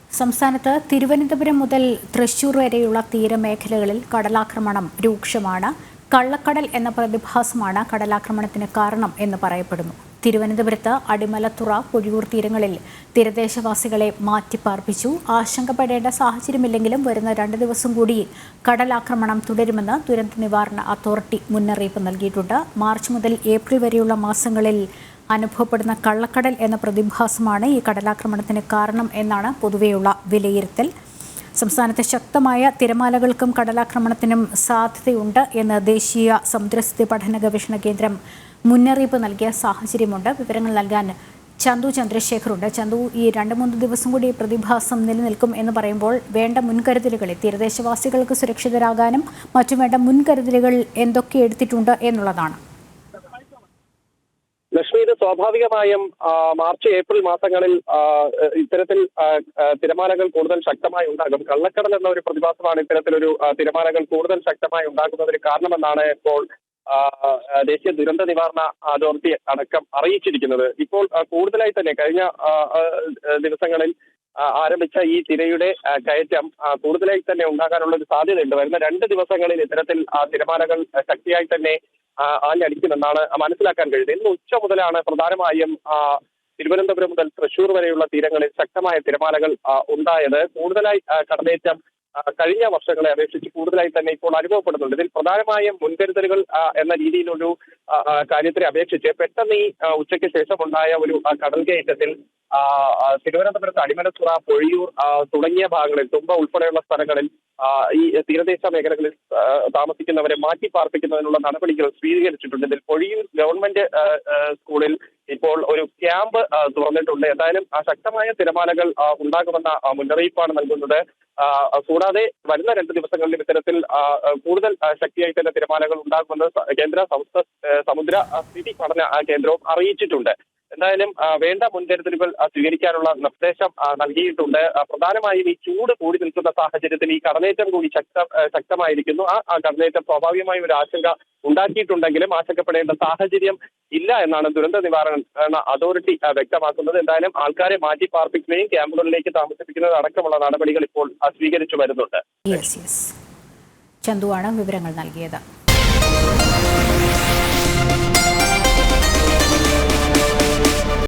സംസ്ഥാനത്ത് തിരുവനന്തപുരം മുതൽ തൃശൂർ വരെയുള്ള തീരമേഖലകളിൽ കടലാക്രമണം രൂക്ഷമാണ്. കള്ളക്കടൽ എന്ന പ്രതിഭാസമാണ് കടലാക്രമണത്തിന് കാരണം എന്ന് പറയപ്പെടുന്നു. തിരുവനന്തപുരത്ത് അടിമലത്തുറ, പൊഴിയൂർ തീരങ്ങളിൽ തീരദേശവാസികളെ മാറ്റിപ്പാർപ്പിച്ചു. ആശങ്കപ്പെടേണ്ട സാഹചര്യമില്ലെങ്കിലും വരുന്ന 2 ദിവസം കൂടി കടലാക്രമണം തുടരുമെന്ന് ദുരന്ത നിവാരണ അതോറിറ്റി മുന്നറിയിപ്പ് നൽകിയിട്ടുണ്ട്. മാർച്ച് മുതൽ ഏപ്രിൽ വരെയുള്ള മാസങ്ങളിൽ അനുഭവപ്പെടുന്ന കള്ളക്കടൽ എന്ന പ്രതിഭാസമാണ് ഈ കടലാക്രമണത്തിന് കാരണം എന്നാണ് പൊതുവെയുള്ള വിലയിരുത്തൽ. സംസ്ഥാനത്തെ ശക്തമായ തിരമാലകൾക്കും കടലാക്രമണത്തിനും സാധ്യതയുണ്ട് എന്ന് ദേശീയ സമുദ്രസ്ഥിതി പഠന ഗവേഷണ കേന്ദ്രം മുന്നറിയിപ്പ് നൽകിയ സാഹചര്യമുണ്ട്. വിവരങ്ങൾ നൽകാൻ ചന്തു ചന്ദ്രശേഖറുണ്ട്. ചന്തു, ഈ 2-3 ദിവസം കൂടി പ്രതിഭാസം നിലനിൽക്കും എന്ന് പറയുമ്പോൾ വേണ്ട മുൻകരുതലുകൾ, തീരദേശവാസികൾക്ക് സുരക്ഷിതരാകാനും മറ്റും വേണ്ട മുൻകരുതലുകൾ എന്തൊക്കെ എടുത്തിട്ടുണ്ട് എന്നുള്ളതാണ്. ലക്ഷ്മി, ഇത് സ്വാഭാവികമായും മാർച്ച് ഏപ്രിൽ മാസങ്ങളിൽ ഇത്തരത്തിൽ തിരമാലകൾ കൂടുതൽ ശക്തമായി ഉണ്ടാകും. കള്ളക്കടൽ എന്ന ഒരു പ്രതിഭാസമാണ് ഇത്തരത്തിലൊരു തിരമാലകൾ കൂടുതൽ ശക്തമായി ഉണ്ടാകുന്നതിന് കാരണമെന്നാണ് ഇപ്പോൾ ദേശീയ ദുരന്ത നിവാരണ അതോറിറ്റി അടക്കം അറിയിച്ചിരിക്കുന്നത്. ഇപ്പോൾ കൂടുതലായി തന്നെ കഴിഞ്ഞ ദിവസങ്ങളിൽ ആരംഭിച്ച ഈ തിരയുടെ കയറ്റം കൂടുതലായി തന്നെ ഉണ്ടാകാനുള്ള ഒരു സാധ്യതയുണ്ട്. വരുന്ന 2 ദിവസങ്ങളിൽ ഇത്തരത്തിൽ തിരമാലകൾ ശക്തിയായി തന്നെ ആഞ്ഞടിക്കുമെന്നാണ് മനസ്സിലാക്കാൻ കഴിയുന്നത്. ഇന്ന് ഉച്ച മുതലാണ് പ്രധാനമായും തിരുവനന്തപുരം മുതൽ തൃശൂർ വരെയുള്ള തീരങ്ങളിൽ ശക്തമായ തിരമാലകൾ ഉണ്ടായത്. കൂടുതലായി കടലേറ്റം കഴിഞ്ഞ വർഷങ്ങളെ അപേക്ഷിച്ച് കൂടുതലായി തന്നെ ഇപ്പോൾ അനുഭവപ്പെടുന്നുണ്ട്. ഇതിൽ പ്രധാനമായും മുൻകരുതലുകൾ എന്ന രീതിയിലൊരു കാര്യത്തിനെ അപേക്ഷിച്ച് പെട്ടെന്ന് ഈ ഉച്ചയ്ക്ക് ശേഷമുണ്ടായ ഒരു കടൽ കയറ്റത്തിൽ തിരുവനന്തപുരത്ത് അടിമലത്തുറ, പൊഴിയൂർ തുടങ്ങിയ ഭാഗങ്ങളിൽ, തുമ്പ ഉൾപ്പെടെയുള്ള സ്ഥലങ്ങളിൽ ഈ തീരദേശ മേഖലകളിൽ താമസിക്കുന്നവരെ മാറ്റി പാർപ്പിക്കുന്നതിനുള്ള നടപടികൾ സ്വീകരിച്ചിട്ടുണ്ട്. ഇതിൽ പൊഴിയൂർ ഗവൺമെന്റ് സ്കൂളിൽ ഇപ്പോൾ ഒരു ക്യാമ്പ് തുറന്നിട്ടുണ്ട്. എന്തായാലും ശക്തമായ തിരമാലകൾ ഉണ്ടാകുമെന്ന മുന്നറിയിപ്പാണ് നൽകുന്നത്. കൂടാതെ വരുന്ന 2 ദിവസങ്ങളിലും ഇത്തരത്തിൽ കൂടുതൽ ശക്തിയായി തന്നെ തിരമാലകൾ ഉണ്ടാകുമെന്ന് കേന്ദ്ര സമുദ്ര സ്ഥിതി പഠന കേന്ദ്രവും അറിയിച്ചിട്ടുണ്ട്. എന്തായാലും വേണ്ട മുൻകരുതലുകൾ സ്വീകരിക്കാനുള്ള നിർദ്ദേശം നൽകിയിട്ടുണ്ട്. പ്രധാനമായും ഈ ചൂട് കൂടി നിൽക്കുന്ന സാഹചര്യത്തിൽ ഈ കടലേറ്റം കൂടി ശക്തമായിരിക്കുന്നു. ആ കടലേറ്റം സ്വാഭാവികമായും ഒരു ആശങ്ക ഉണ്ടാക്കിയിട്ടുണ്ടെങ്കിലും ആശങ്കപ്പെടേണ്ട സാഹചര്യം ഇല്ല എന്നാണ് ദുരന്ത നിവാരണ അതോറിറ്റി വ്യക്തമാക്കുന്നത്. എന്തായാലും ആൾക്കാരെ മാറ്റി പാർപ്പിക്കുകയും ക്യാമ്പുകളിലേക്ക് താമസിപ്പിക്കുന്നത് അടക്കമുള്ള നടപടികൾ ഇപ്പോൾ സ്വീകരിച്ചു വരുന്നുണ്ട്. ചന്തുവാണ് വിവരങ്ങൾ നൽകിയത്.